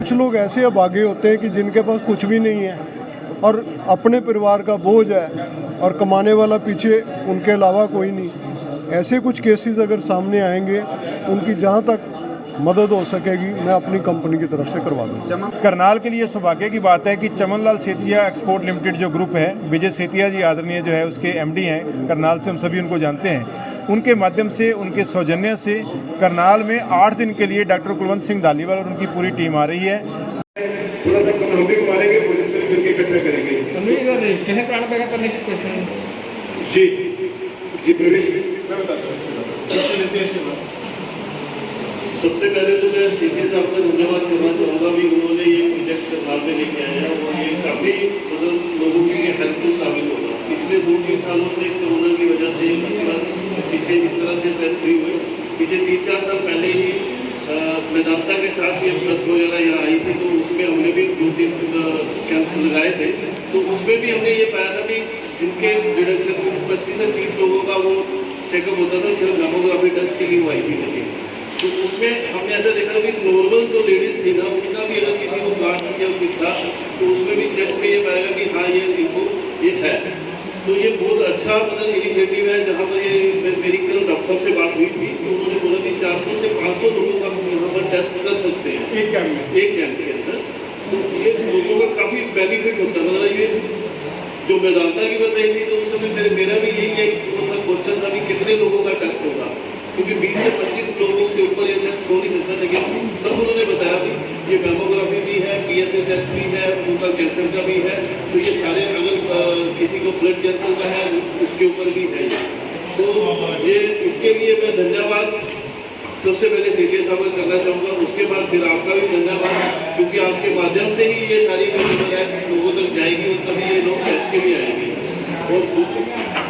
कुछ लोग ऐसे अभागे होते हैं कि जिनके पास कुछ भी नहीं है और अपने परिवार का बोझ है और कमाने वाला पीछे उनके अलावा कोई नहीं। ऐसे कुछ केसेस अगर सामने आएंगे, उनकी जहाँ तक मदद हो सकेगी मैं अपनी कंपनी की तरफ से करवा दूँगा। करनाल के लिए सौभाग्य की बात है कि चमन लाल सेतिया एक्सपोर्ट लिमिटेड जो ग्रुप है, विजय सेतिया जी आदरणीय जो है उसके एमडी हैं, करनाल से हम सभी उनको जानते हैं। उनके माध्यम से, उनके सौजन्य से करनाल में 8 दिन के लिए डॉक्टर कुलवंत सिंह धालीवाल और उनकी पूरी टीम आ रही है। थोड़ा सा हम भी मारेंगे, पुलिस से मिलकर इकट्ठा करेंगे। रजिस्ट्रेशन कराना पड़ेगा तो नेक्स्ट क्वेश्चन। जी जी प्रवेश मैं बताता हूँ। सबसे पहले तो मैं सीपी साहब का धन्यवाद करना चाहूँगा भी उन्होंने ये प्रोजेक्ट करनाल में लेके आया और ये काफ़ी मतलब लोगों के लिए हेल्पफुल साबित होगा। पिछले 2-3 सालों से कोरोना की वजह से पीछे इस तरह से टेस्ट फ्री हुए। पीछे 3-4 साल पहले ही मेदांता के साथ ये प्लस वगैरह यहाँ आई थी, तो उसमें हमने भी 2-3 कैंप्स लगाए थे। तो उसमें भी हमने ये पाया था कि जिनके डिडक्शन 25 से 30 लोगों का वो चेकअप होता था, सिर्फ मैमोग्राफी टेस्ट के लिए वो आई थी मशीन। तो उसमें हमने ऐसा देखा कि नॉर्मल जो लेडीज़ थी ना, उनका भी अगर किसी को गांठ या कुछ था तो उसमें भी चेक में ये पाएगा कि हाँ ये इनको ये है। तो ये बहुत अच्छा मतलब इनिशिएटिव है। जहाँ पर ये मेरी कल डॉक्टर साहब से बात हुई थी तो उन्होंने बोला कि 400 से 500 लोगों का हम यहाँ पर टेस्ट कर सकते हैं एक कैंप के अंदर। तो ये लोगों का काफ़ी बेनिफिट होता है। मतलब ये जो मेदांता की बस आई थी तो उस समय मेरा भी यही एक मतलब क्वेश्चन था कि कितने लोगों का टेस्ट होगा, क्योंकि 20 से 25 लोगों से ऊपर ये टेस्ट हो नहीं सकता। लेकिन तब उन्होंने बताया कि ये मैमोग्राफी भी है, PSA टेस्ट भी है, उनका कैंसर का भी है। तो ये सारे अगर किसी को ब्लड कैंसर का है उसके ऊपर भी है। तो ये इसके लिए मैं धन्यवाद सबसे पहले सीपी साहब को करना चाहूँगा। उसके बाद फिर आपका भी धन्यवाद, क्योंकि आपके माध्यम से ही ये सारी खबर लोगों तक जाएगी और तभी ये लोग टेस्ट के लिए आएंगे। और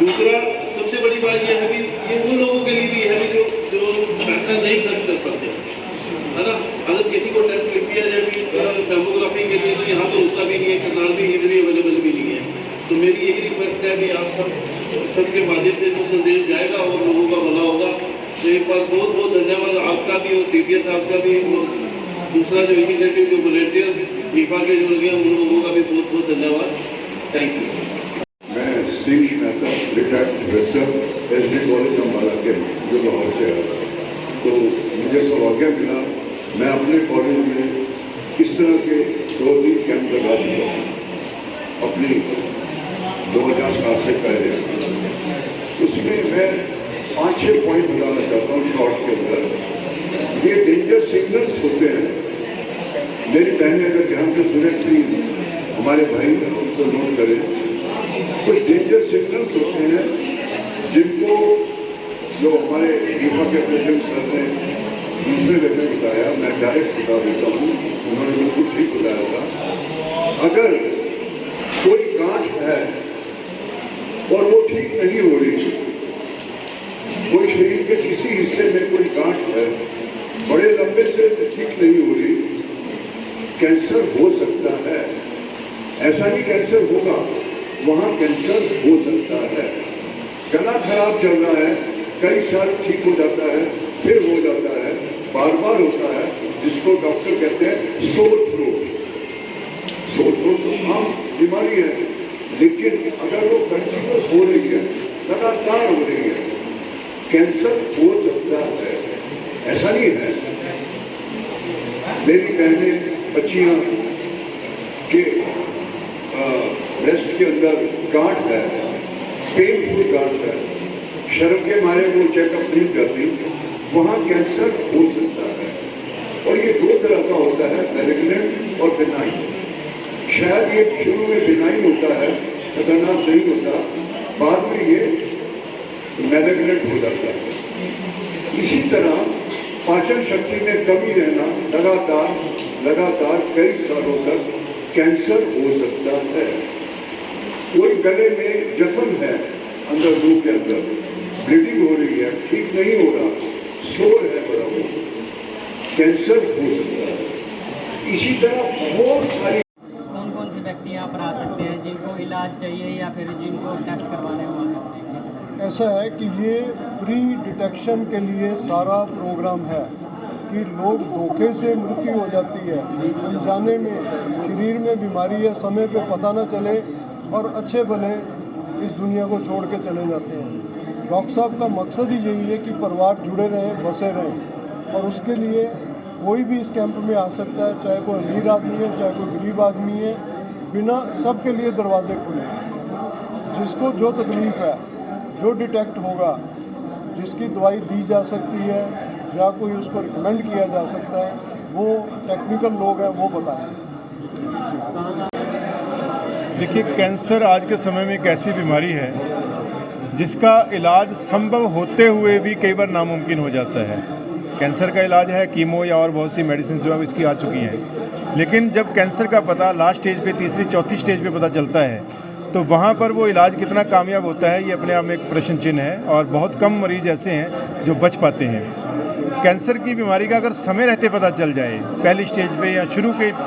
दूसरा सबसे बड़ी बात यह है कि ये उन लोगों के लिए भी है जो पैसा नहीं खर्च कर पाते, है ना। अगर किसी को टेस्ट लिख दिया जाए कि मैमोग्राफी के लिए, तो यहाँ पर उसका भी नहीं है, करनाल भी इजीली अवेलेबल भी नहीं है। तो मेरी यही रिक्वेस्ट है कि आप सबके माध्यम से जो संदेश जाएगा और लोगों का भला होगा। तो एक बार बहुत बहुत धन्यवाद आपका भी और सीपी साहब का भी, और दूसरा जो इनिशिएटिव जो वॉलंटियर्स ईफा के जो लगे उन लोगों का भी बहुत बहुत धन्यवाद। Thank you. मैं शीश Mehta retired professor SD college Ambala के जो लाहौर से आया, तो मुझे सौभाग्य मिला मैं अपने कॉलेज में इस तरह के 2-3 कैंप लगा चुका हूँ अपनी 2000 साल से पहले। उसमें मैं 5-6 पॉइंट बताना चाहता हूँ शॉर्ट के अंदर। ये डेंजर सिग्नल्स होते हैं, मेरी बहनें अगर ध्यान से सुने प्लीज, हमारे भाई उनको नोट करें। कुछ डेंजर सिग्नल्स होते हैं जिनको जो हमारे ईफा के प्रेसिडेंट सर ने दूसरे वे में बताया, मैं डायरेक्ट बता देता हूँ, उन्होंने बिल्कुल ठीक बताया था। अगर कोई गांठ है और वो ठीक नहीं हो रही, कोई शरीर के किसी हिस्से में कोई गांठ है, बड़े लंबे से ठीक नहीं हो रही, कैंसर हो सकता है। ऐसा नहीं कैंसर होगा, वहाँ कैंसर हो सकता है। गला खराब चल रहा है, कई साल ठीक हो जाता है, फिर हो जाता है, बार बार होता है, जिसको डॉक्टर कहते हैं सोर थ्रोट। सोर थ्रोट तो आम बीमारी है, लेकिन अगर वो कंटिन्यूस हो रही है, लगातार हो रही है, कैंसर हो सकता है। ऐसा नहीं है। मेरी बहनें बच्चियां के ब्रेस्ट के अंदर गांठ है, पेनफुल गांठ है, शर्म के मारे वो चेकअप नहीं करती, वहाँ कैंसर हो सकता है। और ये 2 तरह का होता है, मैलिग्नेंट और बिनाइन। शायद ये शुरू में बिनाइन होता है, खतरनाक नहीं होता, बाद में ये मैलिग्नेंट हो जाता है। इसी तरह पाचन शक्ति में कमी रहना लगातार कई सालों तक कैंसर हो सकता है। कोई गले में जख्म है, अंदर मुंह के अंदर ब्लीडिंग हो रही है, ठीक नहीं हो रहा, शोर है बड़ा, वो कैंसर हो सकता है। इसी तरह बहुत सारी कौन से व्यक्ति यहाँ पर आ सकते हैं जिनको इलाज चाहिए या फिर जिनको टेस्ट करवाने हो सकते हैं? ऐसा है कि ये प्री डिटेक्शन के लिए सारा प्रोग्राम है कि लोग धोखे से मृत्यु हो जाती है, अनजाने में शरीर में बीमारी है, समय पे पता ना चले और अच्छे भले इस दुनिया को छोड़ के चले जाते हैं। डॉक्टर साहब का मकसद ही यही है कि परिवार जुड़े रहें, बसे रहें, और उसके लिए कोई भी इस कैंप में आ सकता है, चाहे कोई अमीर आदमी है, चाहे कोई गरीब आदमी है, बिना सबके लिए दरवाजे खुले हैं। जिसको जो तकलीफ़ है, जो डिटेक्ट होगा, जिसकी दवाई दी जा सकती है या कोई उसको रिकमेंड किया जा सकता है, वो टेक्निकल लोग हैं, वो बताएं। देखिए, कैंसर आज के समय में एक ऐसी बीमारी है जिसका इलाज संभव होते हुए भी कई बार नामुमकिन हो जाता है। कैंसर का इलाज है कीमो या और बहुत सी मेडिसिन जो है इसकी आ चुकी हैं, लेकिन जब कैंसर का पता लास्ट स्टेज पे, तीसरी चौथी स्टेज पे पता चलता है, तो वहाँ पर वो इलाज कितना कामयाब होता है, ये अपने आप में एक प्रश्न चिन्ह है। और बहुत कम मरीज ऐसे हैं जो बच पाते हैं। कैंसर की बीमारी का अगर समय रहते पता चल जाए, पहली स्टेज पे या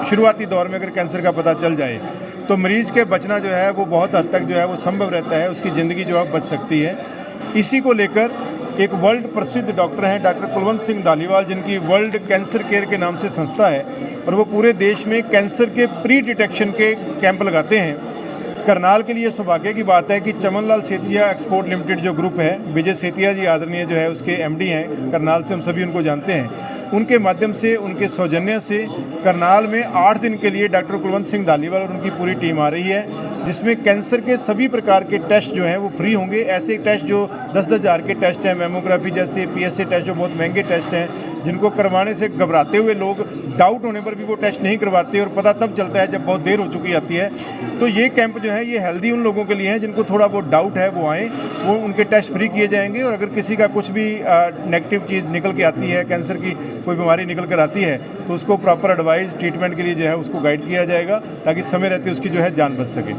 शुरुआती दौर में अगर कैंसर का पता चल जाए, तो मरीज के बचना जो है वो बहुत हद तक जो है वो संभव रहता है, उसकी ज़िंदगी जो है बच सकती है। इसी को लेकर एक वर्ल्ड प्रसिद्ध डॉक्टर हैं डॉक्टर कुलवंत सिंह धालीवाल, जिनकी वर्ल्ड कैंसर केयर के नाम से संस्था है, और वो पूरे देश में कैंसर के प्री डिटेक्शन के कैंप लगाते हैं। करनाल के लिए सौभाग्य की बात है कि चमन लाल सेतिया एक्सपोर्ट लिमिटेड जो ग्रुप है, विजय सेतिया जी आदरणीय जो है उसके एमडी हैं, करनाल से हम सभी उनको जानते हैं। उनके माध्यम से, उनके सौजन्य से करनाल में 8 दिन के लिए डॉक्टर कुलवंत सिंह धालीवाल और उनकी पूरी टीम आ रही है, जिसमें कैंसर के सभी प्रकार के टेस्ट जो हैं वो फ्री होंगे। ऐसे टेस्ट जो 10-10 हज़ार के टेस्ट हैं, मेमोग्राफी जैसे, PSA टेस्ट जो बहुत महंगे टेस्ट हैं, जिनको करवाने से घबराते हुए लोग डाउट होने पर भी वो टेस्ट नहीं करवाते, और पता तब चलता है जब बहुत देर हो चुकी आती है। तो ये कैंप जो है ये हेल्दी उन लोगों के लिए है जिनको थोड़ा बहुत डाउट है, वो आएँ, वो उनके टेस्ट फ्री किए जाएंगे। और अगर किसी का कुछ भी नेगेटिव चीज़ निकल के आती है, कैंसर की कोई बीमारी निकल कर आती है, तो उसको प्रॉपर एडवाइस ट्रीटमेंट के लिए जो है उसको गाइड किया जाएगा, ताकि समय रहते उसकी जो है जान बच सके।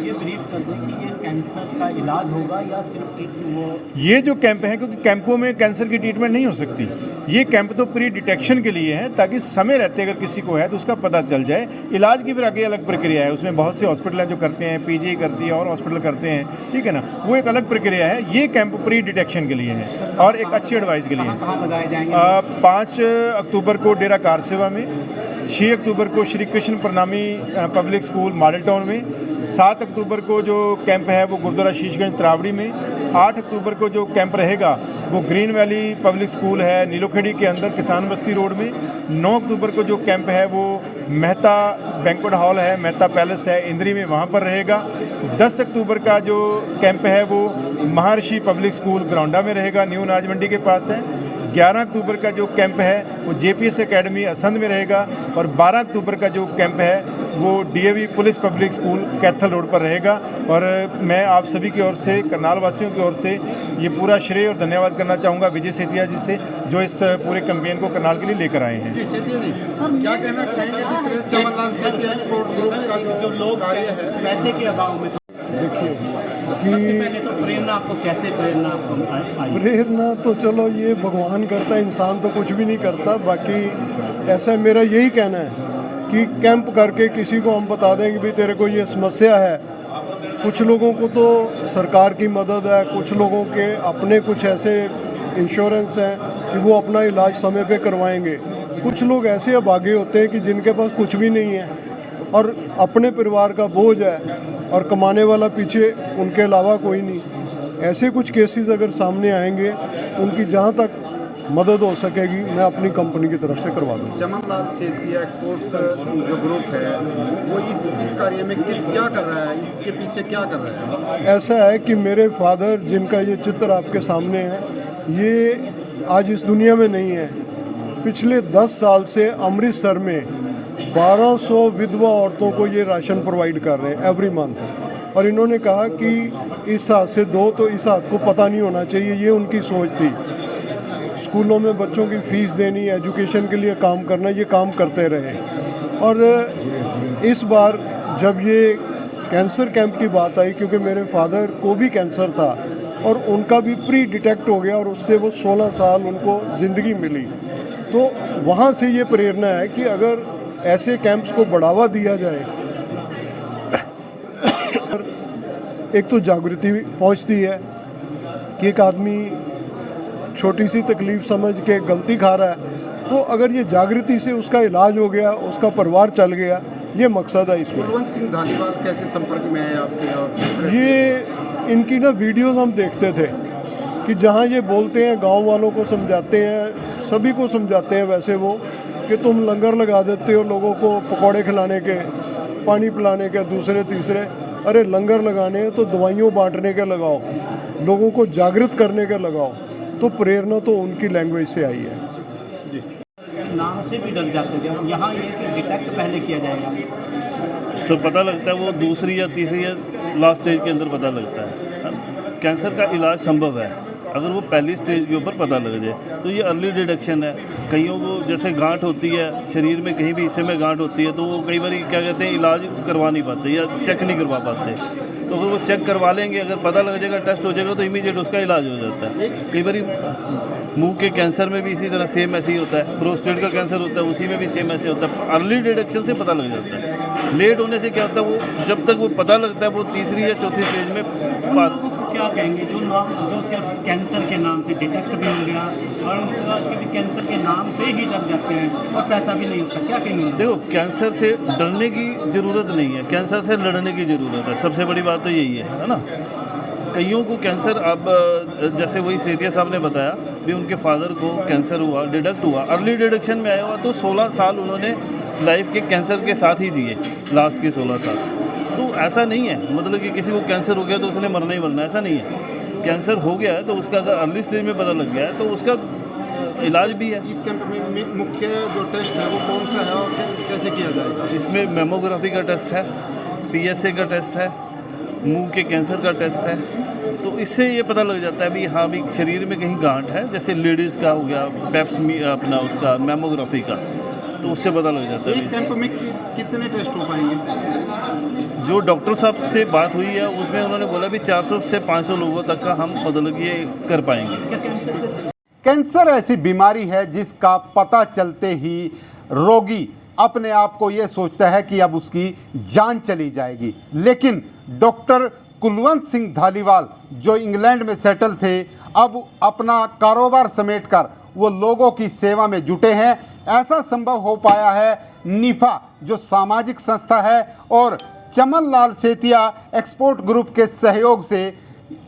ये ब्रीफ कर दें कि ये कैंसर का इलाज होगा या सिर्फ वो, ये जो कैंप है, क्योंकि कैंपों में कैंसर की ट्रीटमेंट नहीं हो सकती, ये कैंप तो प्री डिटेक्शन के लिए है, ताकि समय रहते अगर किसी को है तो उसका पता चल जाए। इलाज की फिर आगे अलग प्रक्रिया है, उसमें बहुत से हॉस्पिटल हैं जो करते हैं, PGI करती है और हॉस्पिटल करते हैं, ठीक है ना, वो एक अलग प्रक्रिया है। ये कैंप प्री डिटेक्शन के लिए है और एक अच्छी एडवाइस के लिए है। कहाँ लगाए जाएंगे? 5 अक्टूबर को डेरा कारसेवा में, 6 अक्टूबर को Shri Krishna Pranami public school model town में, 7 अक्टूबर को जो कैंप है वो गुरुद्वारा शीशगंज तरावड़ी में, 8 अक्टूबर को जो कैंप रहेगा वो ग्रीन वैली पब्लिक स्कूल है नीलोखेड़ी के अंदर किसान बस्ती रोड में, 9 अक्टूबर को जो कैंप है वो मेहता बैंक्वेट हॉल है, मेहता पैलेस है इंद्री में, वहाँ पर रहेगा। 10 अक्टूबर का जो कैंप है वो महर्षि पब्लिक स्कूल ग्राउंडा में रहेगा, न्यू अनाज मंडी के पास है। 11 अक्टूबर का जो कैंप है वो JPS एकेडमी असंध में रहेगा, और 12 अक्टूबर का जो कैंप है वो DAV police public school Kaithal road पर रहेगा। और मैं आप सभी की ओर से, करनाल वासियों की ओर से ये पूरा श्रेय और धन्यवाद करना चाहूँगा विजय सेतिया जी से, जो इस पूरे कैंपेन को करनाल के लिए लेकर आए हैं। जी सेतिया जी, क्या कहना चाहेंगे जिस तरह से चमन लाल सेतिया एक्सपोर्ट ग्रुप का जो लोग कार्य है? पैसे के अभाव में देखिए सबसे कि पहले तो प्रेरणा आपको कैसे प्रेरणा आपको आई? प्रेरणा तो चलो ये भगवान करता है, इंसान तो कुछ भी नहीं करता। बाकी ऐसा मेरा यही कहना है कि कैंप करके किसी को हम बता दें कि भाई तेरे को ये समस्या है। कुछ लोगों को तो सरकार की मदद है, कुछ लोगों के अपने कुछ ऐसे इंश्योरेंस हैं कि वो अपना इलाज समय पे करवाएंगे। कुछ लोग ऐसे अभागे होते हैं कि जिनके पास कुछ भी नहीं है और अपने परिवार का बोझ है और कमाने वाला पीछे उनके अलावा कोई नहीं। ऐसे कुछ केसेस अगर सामने आएंगे, उनकी जहाँ तक मदद हो सकेगी मैं अपनी कंपनी की तरफ से करवा दूँ। चमन लाल सेतिया एक्सपोर्ट्स जो ग्रुप है वो इस कार्य में क्या कर रहा है, इसके पीछे क्या कर रहा है? ऐसा है कि मेरे फादर, जिनका ये चित्र आपके सामने है, ये आज इस दुनिया में नहीं है। पिछले 10 साल से अमृतसर में 1200 विधवा औरतों को ये राशन प्रोवाइड कर रहे हैं एवरी मंथ। और इन्होंने कहा कि इस हाथ से दो तो इस हाथ को पता नहीं होना चाहिए, ये उनकी सोच थी। स्कूलों में बच्चों की फ़ीस देनी, एजुकेशन के लिए काम करना, ये काम करते रहे। और इस बार जब ये कैंसर कैंप की बात आई, क्योंकि मेरे फादर को भी कैंसर था और उनका भी प्री डिटेक्ट हो गया और उससे वो 16 साल उनको ज़िंदगी मिली, तो वहाँ से ये प्रेरणा है कि अगर ऐसे कैंप्स को बढ़ावा दिया जाए, एक तो जागृति पहुँचती है कि एक आदमी छोटी सी तकलीफ़ समझ के गलती खा रहा है, तो अगर ये जागृति से उसका इलाज हो गया, उसका परिवार चल गया, ये मकसद है इसमें। कुलवंत सिंह धालीवाल कैसे संपर्क में आए आपसे? और ये इनकी ना वीडियोस हम देखते थे कि जहाँ ये बोलते हैं, गांव वालों को समझाते हैं, सभी को समझाते हैं वैसे वो, कि तुम लंगर लगा देते हो लोगों को पकौड़े खिलाने के, पानी पिलाने के, दूसरे तीसरे। अरे लंगर लगाने हैं तो दवाइयों बांटने के लगाओ, लोगों को जागृत करने के लगाओ। तो प्रेरणा तो उनकी लैंग्वेज से आई है। नाम से भी डर जाते थे, यहाँ ये कि डिटेक्ट पहले किया जाएगा। सो पता लगता है वो दूसरी या तीसरी या लास्ट स्टेज के अंदर पता लगता है। कैंसर का इलाज संभव है अगर वो पहली स्टेज के ऊपर पता लग जाए, तो ये अर्ली डिटेक्शन है। कईयों को जैसे गांठ होती है शरीर में, कहीं भी हिस्से में गांठ होती है, तो वो कई बार क्या कहते हैं इलाज करवा नहीं पाते या चेक नहीं करवा पाते। तो अगर वो चेक करवा लेंगे, अगर पता लग जाएगा, टेस्ट हो जाएगा, तो इमीडिएट उसका इलाज हो जाता है। कई बार मुंह के कैंसर में भी इसी तरह सेम ऐसे ही होता है, प्रोस्टेट का कैंसर होता है उसी में भी सेम ऐसे होता है। अर्ली डिटेक्शन से पता लग जाता है। लेट होने से क्या होता है, वो जब तक वो पता लगता है वो तीसरी या चौथी स्टेज में क्या कहेंगे जो सिर्फ कैंसर के नाम से डिटेक्ट भी हो गया और उनके बाद भी कैंसर के नाम से ही डर जाते हैं और पैसा भी नहीं होता, क्या कहेंगे? देखो, कैंसर से डरने की ज़रूरत नहीं है, कैंसर से लड़ने की ज़रूरत है। सबसे बड़ी बात तो यही है ना। कईयों को कैंसर, अब जैसे वही सेतिया साहब ने बताया भी उनके फादर को कैंसर हुआ, डिटेक्ट हुआ, अर्ली डिटेक्शन में आया हुआ, तो 16 साल उन्होंने लाइफ के कैंसर के साथ ही जिए, लास्ट के 16 साल। तो ऐसा नहीं है मतलब कि किसी को कैंसर हो गया तो उसने मरना ही मरना, ऐसा नहीं है। कैंसर हो गया है तो उसका अगर अर्ली स्टेज में पता लग गया है तो उसका इलाज भी है। इस कैंप में मुख्य जो टेस्ट है वो कौन सा है और कैसे किया जाएगा? इसमें मेमोग्राफी का टेस्ट है, PSA का टेस्ट है, मुंह के कैंसर का टेस्ट है। तो इससे ये पता लग जाता है भी हाँ भी शरीर में कहीं गांठ है, जैसे लेडीज़ का हो गया पेप्समी अपना उसका मेमोग्राफी का, तो उससे पता लग जाता है। एक कैंप में कितने टेस्ट हो पाएंगे? जो डॉक्टर साहब से बात हुई है उसमें उन्होंने बोला भी 400 से 500 लोगों तक का हम मतलब ये कर पाएंगे। कैंसर ऐसी बीमारी है जिसका पता चलते ही रोगी अपने आप को ये सोचता है कि अब उसकी जान चली जाएगी, लेकिन डॉक्टर कुलवंत सिंह धालीवाल जो इंग्लैंड में सेटल थे, अब अपना कारोबार समेटकर वो लोगों की सेवा में जुटे हैं। ऐसा संभव हो पाया है निफा जो सामाजिक संस्था है और चमन लाल सेतिया एक्सपोर्ट ग्रुप के सहयोग से।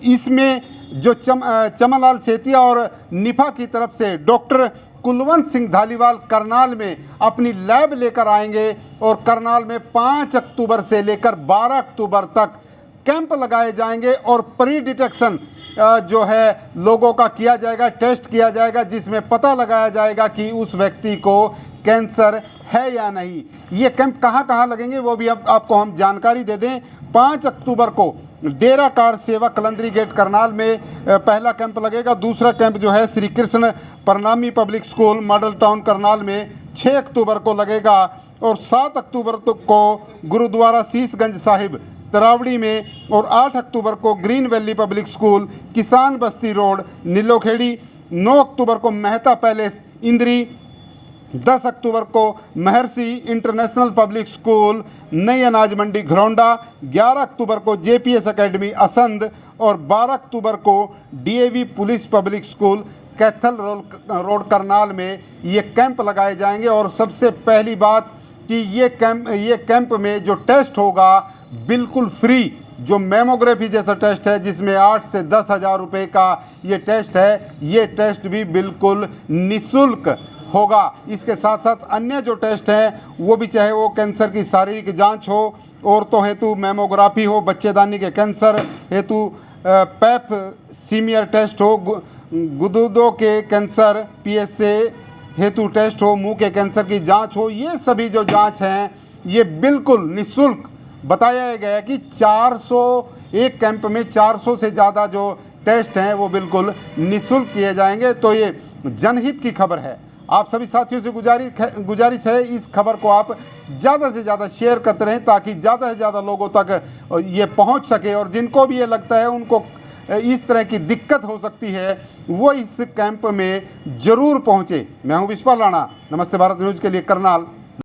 इसमें जो चमन लाल सेतिया और निफा की तरफ से डॉक्टर कुलवंत सिंह धालीवाल करनाल में अपनी लैब लेकर आएंगे और करनाल में 5 अक्टूबर से लेकर 12 अक्टूबर तक कैंप लगाए जाएंगे और प्री डिटेक्शन जो है लोगों का किया जाएगा, टेस्ट किया जाएगा, जिसमें पता लगाया जाएगा कि उस व्यक्ति को कैंसर है या नहीं। ये कैंप कहाँ कहाँ लगेंगे वो भी अब आपको हम जानकारी दे दें। 5 अक्टूबर को डेरा कार सेवा कलंदरी गेट करनाल में पहला कैंप लगेगा। दूसरा कैंप जो है Shri Krishna Pranami public school model town Karnal में 6 अक्टूबर को लगेगा और 7 अक्टूबर को गुरुद्वारा शीशगंज साहिब तरावड़ी में और 8 अक्टूबर को ग्रीन वैली पब्लिक स्कूल किसान बस्ती रोड नीलोखेड़ी, 9 अक्टूबर को मेहता पैलेस इंद्री, 10 अक्टूबर को महर्षि इंटरनेशनल पब्लिक स्कूल नई अनाज मंडी घरौंडा, 11 अक्टूबर को JPS अकेडमी असंध और 12 अक्टूबर को DAV police public school Kaithal road Karnal में ये कैंप लगाए जाएंगे। और सबसे पहली बात कि ये कैंप में जो टेस्ट होगा बिल्कुल फ्री, जो मेमोग्राफी जैसा टेस्ट है जिसमें 8 से 10 हज़ार रुपये का ये टेस्ट है, ये टेस्ट भी बिल्कुल निःशुल्क होगा। इसके साथ साथ अन्य जो टेस्ट हैं वो भी, चाहे वो कैंसर की शारीरिक जांच हो, औरतों हेतु मेमोग्राफी हो, बच्चेदानी के कैंसर हेतु पैप सीमियर टेस्ट हो, गुदों के कैंसर PSA हेतु टेस्ट हो, मुंह के कैंसर की जांच हो, ये सभी जो जांच हैं ये बिल्कुल निःशुल्क बताया गया है कि 400 एक कैंप में 400 से ज़्यादा जो टेस्ट हैं वो बिल्कुल निःशुल्क किए जाएंगे। तो ये जनहित की खबर है। आप सभी साथियों से गुजारिश है इस खबर को आप ज़्यादा से ज़्यादा शेयर करते रहें ताकि ज़्यादा से ज़्यादा लोगों तक ये पहुंच सके और जिनको भी ये लगता है उनको इस तरह की दिक्कत हो सकती है वो इस कैंप में ज़रूर पहुंचे। मैं हूं विश्वा राणा, नमस्ते भारत न्यूज़ के लिए करनाल।